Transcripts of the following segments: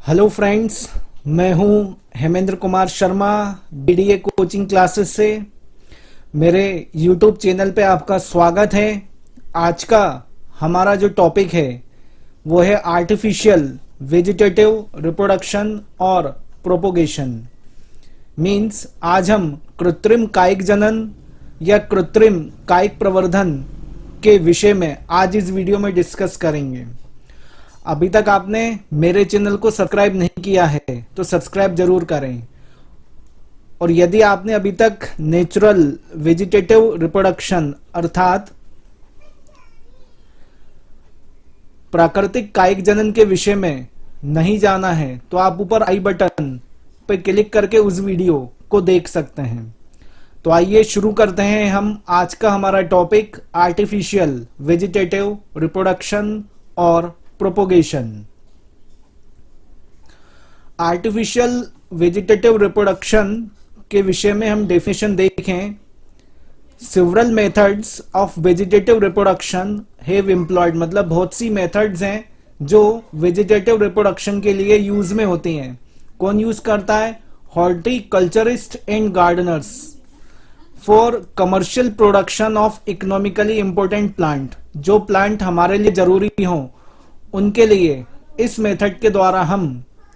Hello friends, मैं हूं Hemendra Kumar Sharma BDA coaching classes से। मेरे यूट्यूब चैनल पे आपका स्वागत है। आज का हमारा जो टॉपिक है वो है आर्टिफिशियल वेजिटेटिव रिप्रोडक्शन और प्रोपोगेशन। मीन्स आज हम कृत्रिम कायिक जनन या कृत्रिम कायिक प्रवर्धन के विषय में आज इस वीडियो में डिस्कस करेंगे। अभी तक आपने मेरे चैनल को सब्सक्राइब नहीं किया है तो सब्सक्राइब जरूर करें। और यदि आपने अभी तक नेचुरल वेजिटेटिव रिप्रोडक्शन अर्थात प्राकृतिक कायिक जनन के विषय में नहीं जाना है तो आप ऊपर आई बटन पर क्लिक करके उस वीडियो को देख सकते हैं। तो आइए शुरू करते हैं हम आज का हमारा टॉपिक आर्टिफिशियल वेजिटेटिव रिप्रोडक्शन और प्रोपोगेशन। आर्टिफिशियल वेजिटेटिव रिप्रोडक्शन के विषय में हम डेफिनेशन देखें। Several methods of vegetative reproduction have employed, मतलब बहुत सी मेथड्स हैं जो वेजिटेटिव रिप्रोडक्शन के लिए यूज में होती हैं। कौन यूज करता है? Horticulturist and Gardner's for commercial production of economically important plant. जो प्लांट हमारे लिए जरूरी हो उनके लिए इस मेथड के द्वारा हम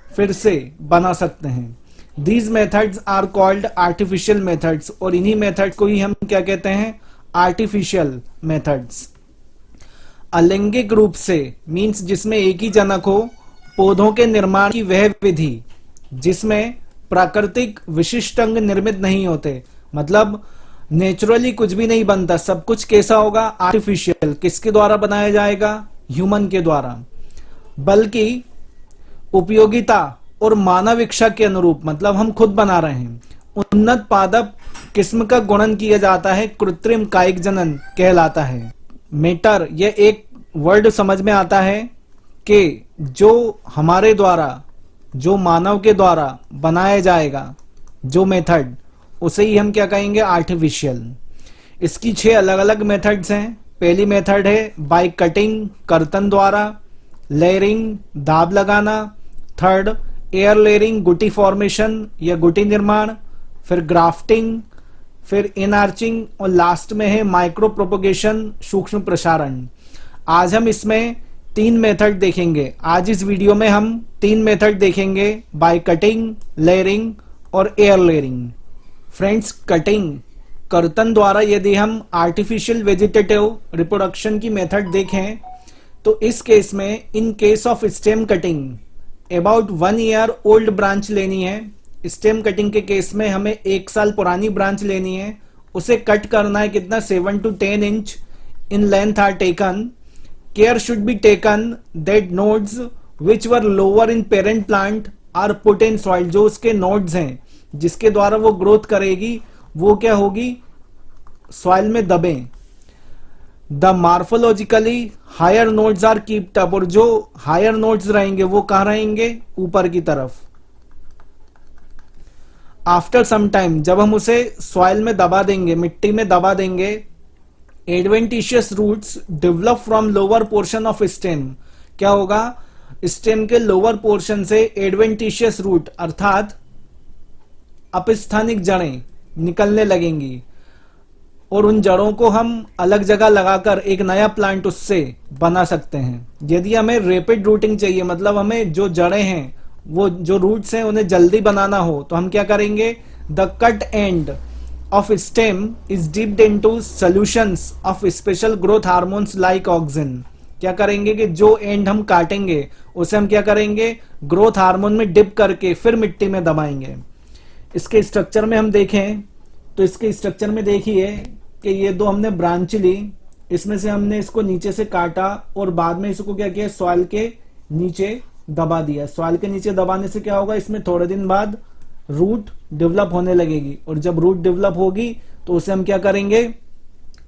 फिर से बना सकते हैं। These methods are called artificial methods, और इन्हीं मेथड को ही हम क्या कहते हैं? Artificial methods. अलैंगिक रूप से मीन्स जिसमें एक ही जनक हो, पौधों के निर्माण की वह विधि जिसमें प्राकृतिक विशिष्ट अंग निर्मित नहीं होते, मतलब नेचुरली कुछ भी नहीं बनता, सब कुछ कैसा होगा? आर्टिफिशियल। किसके द्वारा बनाया जाएगा? ह्यूमन के द्वारा। बल्कि उपयोगिता और मानव इच्छा के अनुरूप, मतलब हम खुद बना रहे हैं, उन्नत पादप किस्म का गुणन किया जाता है, कृत्रिम कायिक जनन कहलाता है। मेटर यह एक वर्ड समझ में आता है कि जो हमारे द्वारा, जो मानव के द्वारा बनाया जाएगा जो मेथड, उसे ही हम क्या कहेंगे? आर्टिफिशियल। इसकी 6 अलग अलग मेथड्स हैं। पहली मेथड है बाय कटिंग, कर्तन द्वारा। लेयरिंग, दाब लगाना। थर्ड एयर लेयरिंग, गुटी फॉर्मेशन या गुटी निर्माण। फिर ग्राफ्टिंग, फिर इनआर्चिंग, और लास्ट में है माइक्रो प्रोपोगेशन, सूक्ष्म प्रसारण। आज हम इसमें 3 मेथड देखेंगे। आज इस वीडियो में हम 3 मेथड देखेंगे, बाय कटिंग, लेयरिंग और एयर लेयरिंग। फ्रेंड्स, कटिंग कर्तन द्वारा यदि हम आर्टिफिशियल वेजिटेटिव रिप्रोडक्शन की मेथड देखें तो इस केस में, in case of stem cutting, about 1 year old branch लेनी है। स्टेम कटिंग के केस में हमें 1 साल पुरानी ब्रांच लेनी है, उसे कट करना है। कितना? 7 to 10 inch in length are taken. Care should be taken that nodes which were lower in parent plant are put in soil. जो उसके नोड्स हैं जिसके द्वारा वो ग्रोथ करेगी, वो क्या होगी? सॉइल में दबे। The morphologically higher nodes are kept up, और जो हायर नोड्स रहेंगे वो कहां रहेंगे? ऊपर की तरफ। आफ्टर सम टाइम, जब हम उसे सॉइल में दबा देंगे, मिट्टी में दबा देंगे, adventitious roots develop from lower portion of stem. क्या होगा? स्टेम के लोअर पोर्शन से एडवेंटिशियस रूट अर्थात अपस्थानिक जड़ें निकलने लगेंगी, और उन जड़ों को हम अलग जगह लगाकर एक नया प्लांट उससे बना सकते हैं। यदि हमें रैपिड रूटिंग चाहिए, मतलब हमें जो जड़ें हैं, वो जो रूट्स हैं, उन्हें जल्दी बनाना हो, तो हम क्या करेंगे? The cut end of stem is dipped into solutions of special growth hormones like auxin. क्या करेंगे कि जो एंड हम काटेंगे उसे हम क्या करेंगे? ग्रोथ हार्मोन में डिप करके फिर मिट्टी में दबाएंगे। इसके स्ट्रक्चर में हम देखें तो इसके स्ट्रक्चर में देखिए कि ये 2 हमने ब्रांच ली, इसमें से हमने इसको नीचे से काटा और बाद में इसको क्या किया? सॉइल के नीचे दबा दिया। सॉइल के नीचे दबाने से क्या होगा? इसमें थोड़े दिन बाद रूट डेवलप होने लगेगी, और जब रूट डेवलप होगी तो उसे हम क्या करेंगे?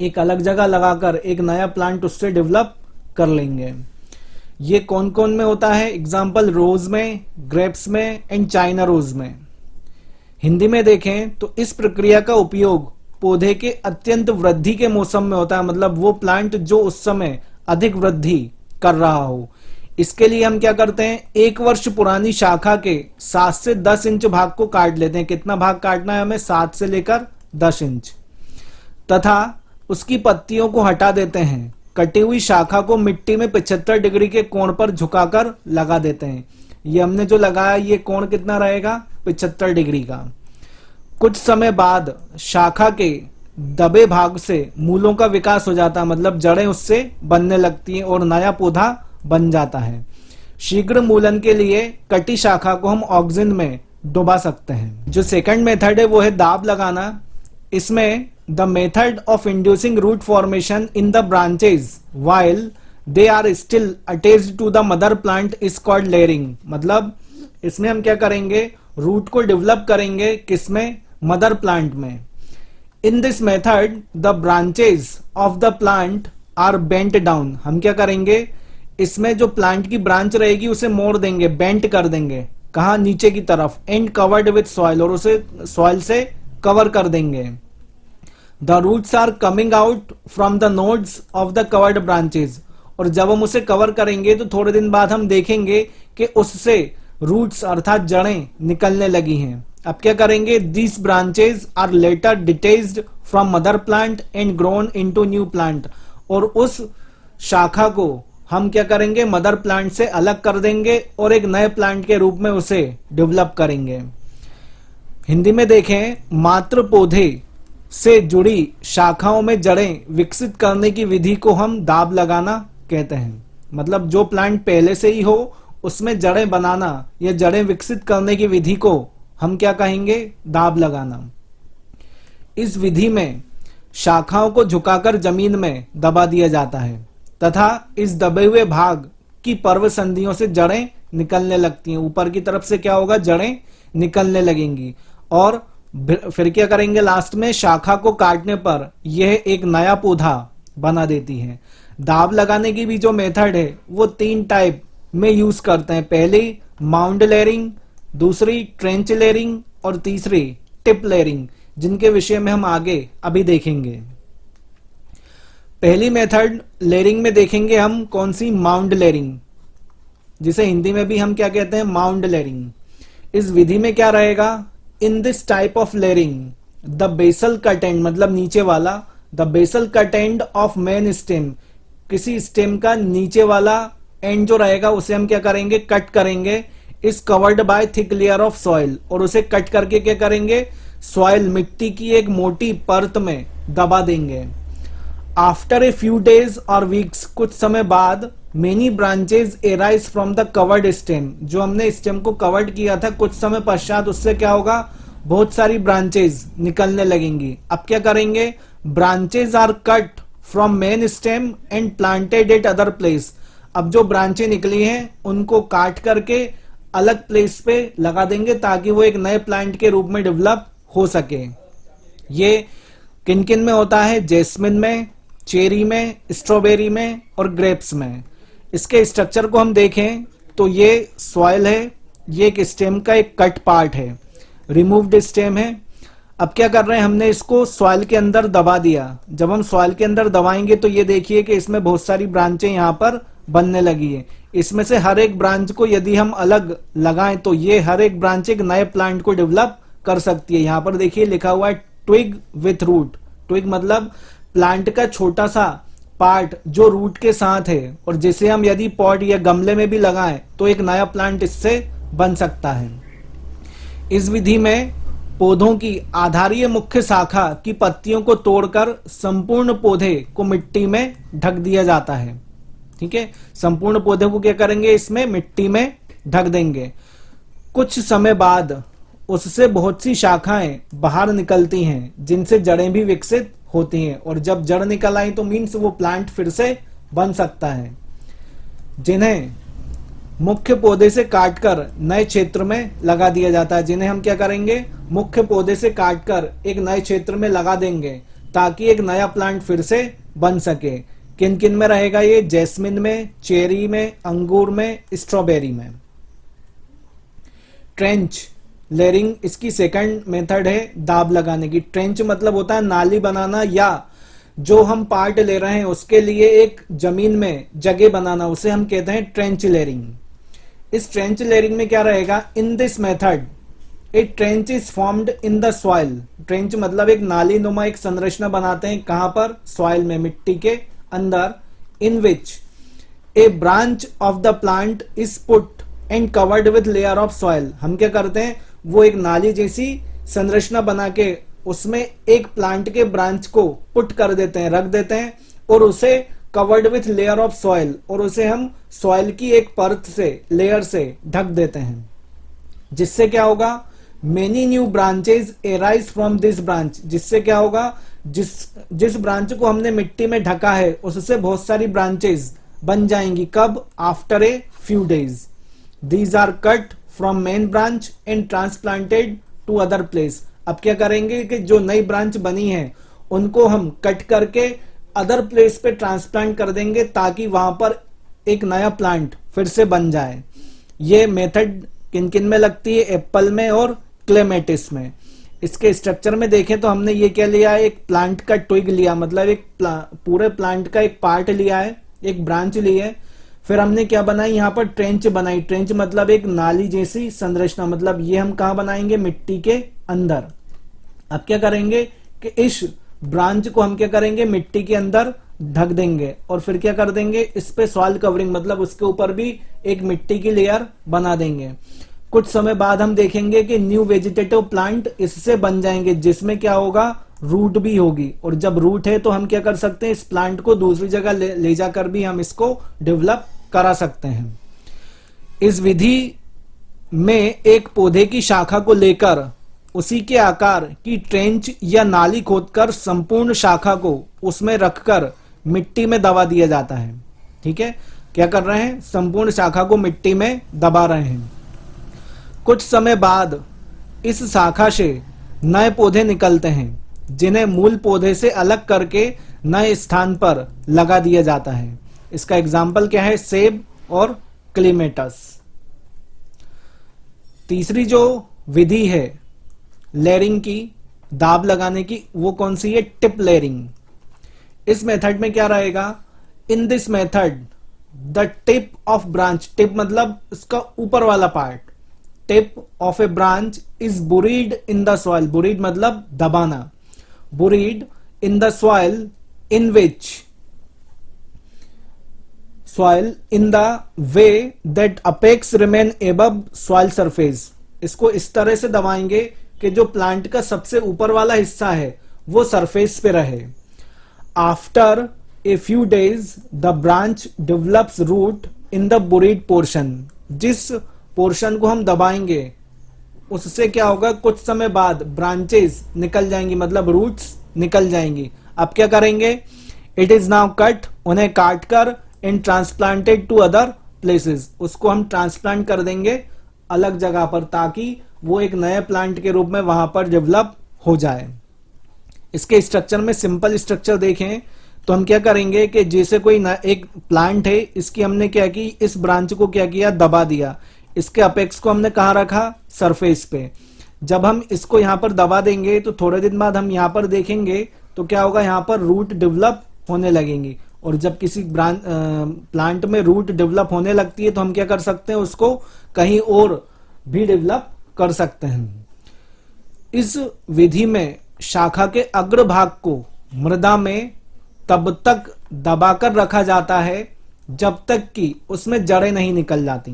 एक अलग जगह लगाकर एक नया प्लांट उससे डेवलप कर लेंगे। ये कौन कौन में होता है? एग्जाम्पल रोज में, ग्रेप्स में एंड चाइना रोज में। हिंदी में देखें तो इस प्रक्रिया का उपयोग पौधे के अत्यंत वृद्धि के मौसम में होता है, मतलब वो प्लांट जो उस समय अधिक वृद्धि कर रहा हो। इसके लिए हम क्या करते हैं, 1 वर्ष पुरानी शाखा के 7 से 10 इंच भाग को काट लेते हैं। कितना भाग काटना है हमें, 7 से लेकर 10 इंच, तथा उसकी पत्तियों को हटा देते हैं। कटी हुई शाखा को मिट्टी में 75 डिग्री के कोण पर झुकाकर लगा देते हैं। ये हमने जो लगाया ये कोण कितना रहेगा, 75 डिग्री का। कुछ समय बाद शाखा के दबे भाग से मूलों का विकास हो जाता है, मतलब जड़ें उससे बनने लगती हैं और नया पौधा बन जाता है। शीघ्र मूलन के लिए कटी शाखा को हम ऑक्सीजन में डुबा सकते हैं। जो सेकंड मेथड है वो है दाब लगाना। इसमें the method of inducing root formation in the branches while they are still attached to the mother plant is called layering. मतलब इसमें हम क्या करेंगे, रूट को डेवलप करेंगे, किसमें, मदर प्लांट में। In this method the branches of the plant are bent down. हम क्या करेंगे, इसमें जो प्लांट की ब्रांच रहेगी उसे मोड़ देंगे, बेंट कर देंगे, कहा, नीचे की तरफ। एंड कवर्ड विथ सॉइल, और उसे सॉइल से कवर कर देंगे। The roots are coming out from the nodes of the covered branches. और जब हम उसे कवर करेंगे तो थोड़े दिन बाद हम देखेंगे कि उससे रूट्स अर्थात जड़ें निकलने लगी हैं। अब क्या करेंगे, this branches are later detached from mother plant and grown into new plant. और उस शाखा को हम क्या करेंगे, मदर प्लांट से अलग कर देंगे और एक नए प्लांट के रूप में उसे डेवलप करेंगे। हिंदी में देखें, मात्र पौधे से जुड़ी शाखाओं में जड़ें विकसित करने की विधि को हम दाब लगाना कहते हैं। मतलब जो प्लांट पहले से ही हो उसमें जड़ें बनाना या जड़ें विकसित करने की विधि को हम क्या कहेंगे, दाब लगाना। इस विधि में शाखाओं को झुकाकर जमीन में दबा दिया जाता है तथा इस दबे हुए भाग की पर्व संधियों से जड़ें निकलने लगती हैं। ऊपर की तरफ से क्या होगा, जड़ें निकलने लगेंगी। और फिर क्या करेंगे, लास्ट में शाखा को काटने पर यह एक नया पौधा बना देती है। दाब लगाने की भी जो मेथड है वो 3 टाइप में यूज करते हैं। पहली माउंड लेयरिंग, दूसरी ट्रेंच लेयरिंग और तीसरी टिप लेयरिंग, जिनके विषय में हम आगे अभी देखेंगे। पहली मेथड लेयरिंग में देखेंगे हम कौन सी, माउंड लेयरिंग, जिसे हिंदी में भी हम क्या कहते हैं, माउंड लेयरिंग। इस विधि में क्या रहेगा, in this type of layering the basal cut end, मतलब नीचे वाला, the basal cut end of main stem, किसी स्टेम का नीचे वाला एंड जो रहेगा उसे हम क्या करेंगे, कट करेंगे। Is covered by thick layer of soil, और उसे कट करके क्या करेंगे, सॉइल, मिट्टी की एक मोटी परत में दबा देंगे। आफ्टर ए फ्यू डेज और वीक्स, कुछ समय बाद, many branches arise from the covered stem, जो हमने स्टेम को कवर्ड किया था कुछ समय पश्चात उससे क्या होगा, बहुत सारी ब्रांचेज निकलने लगेंगी। अब क्या करेंगे, branches are cut from main stem and planted at other place. अब जो ब्रांचें निकली हैं उनको काट करके अलग प्लेस पे लगा देंगे ताकि वो एक नए प्लांट के रूप में डेवलप हो सके। ये किन किन में होता है, जैस्मिन में, चेरी में, स्ट्रॉबेरी में और ग्रेप्स में। इसके स्ट्रक्चर को हम देखें तो ये सॉइल है, ये एक स्टेम का एक कट पार्ट है, रिमूव्ड स्टेम है। अब क्या कर रहे हैं, हमने इसको सॉइल के अंदर दबा दिया। जब हम सॉइल के अंदर दबाएंगे तो ये देखिए कि इसमें बहुत सारी ब्रांचें यहाँ पर बनने लगी है। इसमें से हर एक ब्रांच को यदि हम अलग लगाएं तो ये हर एक ब्रांच एक नए प्लांट को डेवलप कर सकती है। यहाँ पर देखिए लिखा हुआ है ट्विग विथ रूट। ट्विग मतलब प्लांट का छोटा सा पार्ट जो रूट के साथ है, और जिसे हम यदि पॉट या गमले में भी लगाएं तो एक नया प्लांट इससे बन सकता है। इस विधि में पौधों की आधारीय मुख्य शाखा की पत्तियों को तोड़कर संपूर्ण पौधे को मिट्टी में ढक दिया जाता है। ठीक है, संपूर्ण पौधे को क्या करेंगे, इसमें मिट्टी में ढक देंगे। कुछ समय बाद उससे बहुत सी शाखाएं बाहर निकलती हैं जिनसे जड़ें भी विकसित होती हैं, और जब जड़ निकल आई तो मीन्स वो प्लांट फिर से बन सकता है, जिन्हें मुख्य पौधे से काटकर नए क्षेत्र में लगा दिया जाता है। जिन्हें हम क्या करेंगे, मुख्य पौधे से काटकर एक नए क्षेत्र में लगा देंगे ताकि एक नया प्लांट फिर से बन सके। किन किन में रहेगा ये, जैस्मिन में, चेरी में, अंगूर में, स्ट्रॉबेरी में। ट्रेंच लेयरिंग इसकी सेकंड मेथड है दाब लगाने की। ट्रेंच मतलब होता है नाली बनाना या जो हम पार्ट ले रहे हैं उसके लिए एक जमीन में जगह बनाना, उसे हम कहते हैं ट्रेंच लेयरिंग। इस ट्रेंच लेयरिंग में क्या रहेगा, in this method A trench is formed in the soil. Trench मतलब एक नाली नुमा एक संरचना बनाते हैं, कहां पर, सॉइल में, मिट्टी के अंदर। In which a branch of the plant is put and covered with layer of soil. हम क्या करते हैं, वो एक नाली जैसी संरचना बना के उसमें एक प्लांट के ब्रांच को पुट कर देते हैं, रख देते हैं, और उसे covered with layer of soil, और उसे हम सॉइल की एक परत से, लेयर से ढक देते हैं। जिससे क्या होगा, many new branches arise from this branch. जिससे क्या होगा, जिस ब्रांच को हमने मिट्टी में ढका है उससे बहुत सारी ब्रांचेस बन जाएंगी। कब, after a few days. These are cut from main branch and transplanted to other place. अब क्या करेंगे कि जो नई ब्रांच बनी है उनको हम कट करके अदर प्लेस पे ट्रांसप्लांट कर देंगे, ताकि वहां पर एक नया प्लांट फिर से बन जाए। ये मेथड किन किन में लगती है, एप्पल में और क्लेमेटिस में। इसके स्ट्रक्चर में देखें तो हमने ये क्या लिया है, एक प्लांट का ट्विग लिया, मतलब एक पूरे प्लांट का एक पार्ट लिया है, एक ब्रांच ली है। फिर हमने क्या बनाई, यहाँ पर ट्रेंच बनाई। ट्रेंच मतलब एक नाली जैसी संरचना, मतलब ये हम कहा बनाएंगे, मिट्टी के अंदर। अब क्या करेंगे कि इस ब्रांच को हम क्या करेंगे, मिट्टी के अंदर ढक देंगे, और फिर क्या कर देंगे, इस पे सॉइल कवरिंग मतलब उसके ऊपर भी एक मिट्टी की लेयर बना देंगे। कुछ समय बाद हम देखेंगे कि न्यू वेजिटेटिव प्लांट इससे बन जाएंगे, जिसमें क्या होगा, रूट भी होगी। और जब रूट है तो हम क्या कर सकते हैं, इस प्लांट को दूसरी जगह ले जाकर भी हम इसको डेवलप करा सकते हैं। इस विधि में एक पौधे की शाखा को लेकर उसी के आकार की ट्रेंच या नाली खोदकर संपूर्ण शाखा को उसमें रखकर मिट्टी में दबा दिया जाता है। ठीक है, क्या कर रहे हैं, संपूर्ण शाखा को मिट्टी में दबा रहे हैं। कुछ समय बाद इस शाखा से नए पौधे निकलते हैं, जिन्हें मूल पौधे से अलग करके नए स्थान पर लगा दिया जाता है। इसका एग्जाम्पल क्या है, सेब और क्लीमेटस। तीसरी जो विधि है लेयरिंग की, दाब लगाने की, वो कौन सी है, टिप लेयरिंग। इस मेथड में क्या रहेगा, in this method the tip of branch, tip मतलब इसका ऊपर वाला part, tip of a branch is buried in the soil. Buried मतलब दबाना, buried in the soil in which soil in the way that apex remain above soil surface. इसको इस तरह से दबाएंगे कि जो प्लांट का सबसे ऊपर वाला हिस्सा है वो सरफेस पे रहे। After a few days the branch develops root in the buried portion. जिस पोर्शन को हम दबाएंगे उससे क्या होगा, कुछ समय बाद ब्रांचेस निकल जाएंगी, मतलब रूट्स निकल जाएंगी। अब क्या करेंगे, इट इज नाउ कट, उन्हें काट कर and transplanted to other places, उसको हम ट्रांसप्लांट कर देंगे अलग जगह पर, ताकि वो एक नए प्लांट के रूप में वहां पर डेवलप हो जाए। इसके स्ट्रक्चर में सिंपल स्ट्रक्चर देखें तो हम क्या करेंगे कि जैसे कोई एक प्लांट है, इसकी हमने क्या की, इस ब्रांच को क्या किया, दबा दिया। इसके अपेक्स को हमने कहाँ रखा, सरफेस पे। जब हम इसको यहाँ पर दबा देंगे तो थोड़े दिन बाद हम यहाँ पर देखेंगे तो क्या होगा, यहाँ पर रूट डेवलप होने लगेंगी। और जब किसी प्लांट में रूट डेवलप होने लगती है तो हम क्या कर सकते हैं, उसको कहीं और भी डेवलप कर सकते हैं। इस विधि में शाखा के अग्रभाग को मृदा में तब तक दबाकर रखा जाता है जब तक कि उसमें जड़ें नहीं निकल जाती।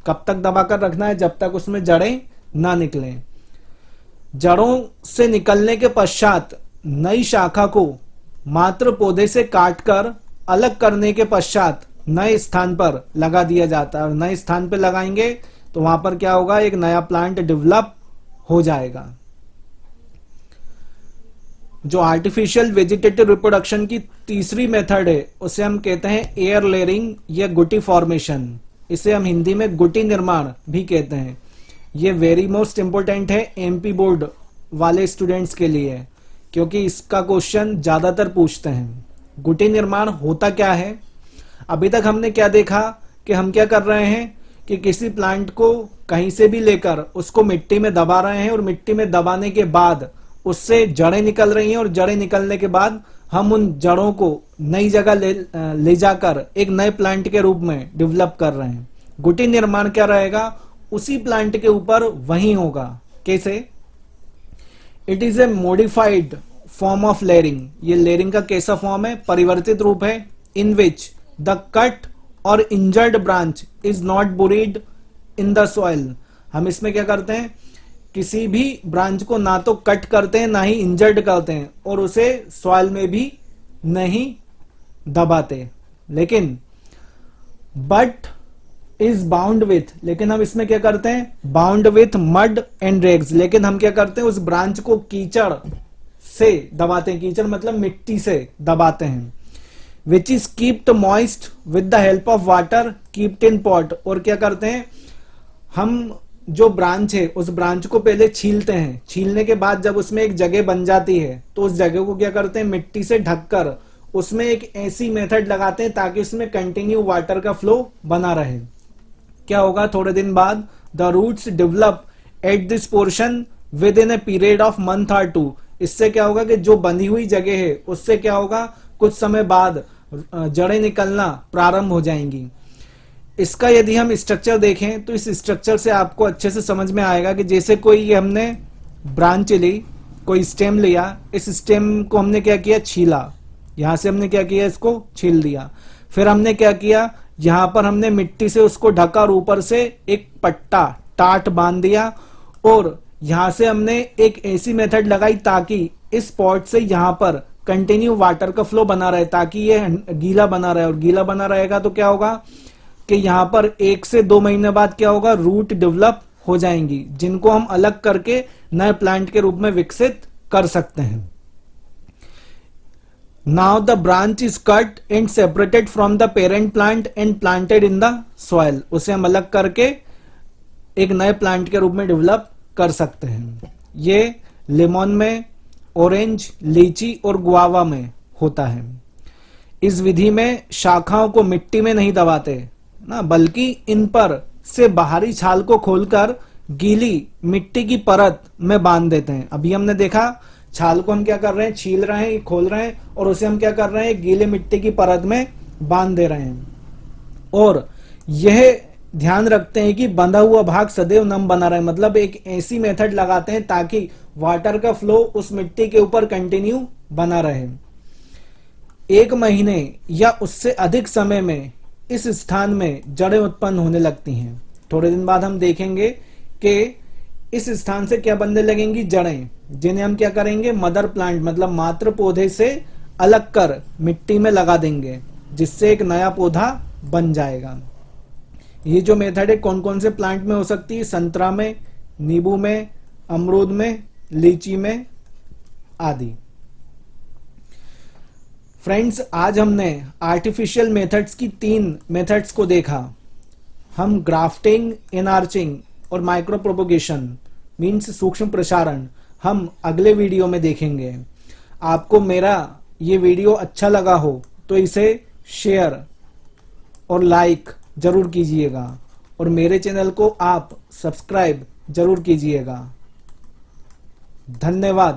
कब तक दबाकर रखना है, जब तक उसमें जड़ें ना निकलें। जड़ों से निकलने के पश्चात नई शाखा को मात्र पौधे से काटकर अलग करने के पश्चात नए स्थान पर लगा दिया जाता है। और नए स्थान पर लगाएंगे तो वहां पर क्या होगा, एक नया प्लांट डेवलप हो जाएगा। जो आर्टिफिशियल वेजिटेटिव रिप्रोडक्शन की तीसरी मेथड है उसे हम कहते हैं एयर लेयरिंग या गुटी फॉर्मेशन। इसे हम हिंदी में गुटी निर्माण भी कहते हैं। ये वेरी मोस्ट इंपोर्टेंट है एमपी बोर्ड वाले स्टूडेंट्स के लिए, क्योंकि इसका क्वेश्चन ज्यादातर पूछते हैं। गुटी निर्माण होता क्या है, अभी तक हमने क्या देखा कि हम क्या कर रहे हैं कि किसी प्लांट को कहीं से भी लेकर उसको मिट्टी में दबा रहे हैं, और मिट्टी में दबाने के बाद उससे जड़ें निकल रही हैं, और जड़ें निकलने के बाद हम उन जड़ों को नई जगह ले जाकर एक नए प्लांट के रूप में डेवलप कर रहे हैं। गुटी निर्माण क्या रहेगा, उसी प्लांट के ऊपर वही होगा। कैसे? It is a modified form of layering. ये लेयरिंग का कैसा फॉर्म है? परिवर्तित रूप है। इन विच द कट और injured branch is not buried in the soil. हम इसमें क्या करते हैं, किसी भी ब्रांच को ना तो कट करते हैं ना ही इंजर्ड करते हैं और उसे सॉइल में भी नहीं दबाते, लेकिन बट इज बाउंड विथ, लेकिन हम इसमें क्या करते हैं, बाउंड विथ मड एंड रेग्स। लेकिन हम क्या करते हैं, उस ब्रांच को कीचड़ से दबाते हैं। कीचड़ मतलब मिट्टी से दबाते हैं। Which is keeped moist with the help of water keeped in pot. और क्या करते हैं, हम जो ब्रांच है उस ब्रांच को पहले छीलते हैं। छीलने के बाद जब उसमें एक जगह बन जाती है तो उस जगह को क्या करते हैं, मिट्टी से ढककर उसमें एक ऐसी मेथड लगाते हैं ताकि उसमें कंटिन्यू वाटर का फ्लो बना रहे। क्या होगा, थोड़े दिन बाद the roots develop at this portion within a period of month और 2। इससे क्या होगा कि जो बंधी हुई जगह है उससे क्या होगा, कुछ समय बाद जड़ें निकलना प्रारंभ हो जाएंगी। इसका यदि हम स्ट्रक्चर देखें तो इस स्ट्रक्चर से आपको अच्छे से समझ में आएगा कि जैसे कोई हमने ब्रांच ली, कोई स्टेम लिया, इस स्टेम को हमने क्या किया, छीला। यहां से हमने क्या किया, इसको छील दिया। फिर हमने क्या किया, यहां पर हमने मिट्टी से उसको ढका और ऊपर से एक पट्टा टाट बांध दिया और यहां से हमने एक ऐसी मेथड लगाई ताकि इस पॉट से यहां पर कंटिन्यू वाटर का फ्लो बना रहे, ताकि ये गीला बना रहे। और गीला बना रहेगा तो क्या होगा कि यहां पर 1 से 2 महीने बाद क्या होगा, रूट डेवलप हो जाएंगी, जिनको हम अलग करके नए प्लांट के रूप में विकसित कर सकते हैं। Now the branch is cut and separated from the parent plant and planted in the soil. उसे हम अलग करके एक नए प्लांट के रूप में डेवलप कर सकते हैं। ये लेमन में, ऑरेंज, लीची और गुआवा में होता है। इस विधि में शाखाओं को मिट्टी में नहीं दबाते ना, बल्कि इन पर से बाहरी छाल को खोलकर गीली मिट्टी की परत में बांध देते हैं। अभी हमने देखा छाल को हम क्या कर रहे हैं, छील रहे हैं, खोल रहे हैं और उसे हम क्या कर रहे हैं, गीले मिट्टी की परत में बांध दे रहे हैं। और यह ध्यान रखते हैं कि बंधा हुआ भाग सदैव नम बना रहे, मतलब एक ऐसी मेथड लगाते हैं ताकि वाटर का फ्लो उस मिट्टी के ऊपर कंटिन्यू बना रहे। 1 महीने या उससे अधिक समय में इस स्थान में जड़ें उत्पन्न होने लगती हैं। थोड़े दिन बाद हम देखेंगे कि इस स्थान से क्या बनने लगेंगी, जड़ें, जिन्हें हम क्या करेंगे, मदर प्लांट मतलब मातृ पौधे से अलग कर मिट्टी में लगा देंगे, जिससे एक नया पौधा बन जाएगा। ये जो मेथड है कौन कौन से प्लांट में हो सकती है, संतरा में, नींबू में, अमरूद में, लीची में आदि। फ्रेंड्स, आज हमने आर्टिफिशियल मेथड्स की 3 मेथड्स को देखा। हम ग्राफ्टिंग, एनआर्चिंग और माइक्रो प्रोपोगेशन मीन्स सूक्ष्म प्रसारण हम अगले वीडियो में देखेंगे। आपको मेरा ये वीडियो अच्छा लगा हो तो इसे शेयर और लाइक जरूर कीजिएगा और मेरे चैनल को आप सब्सक्राइब जरूर कीजिएगा। धन्यवाद।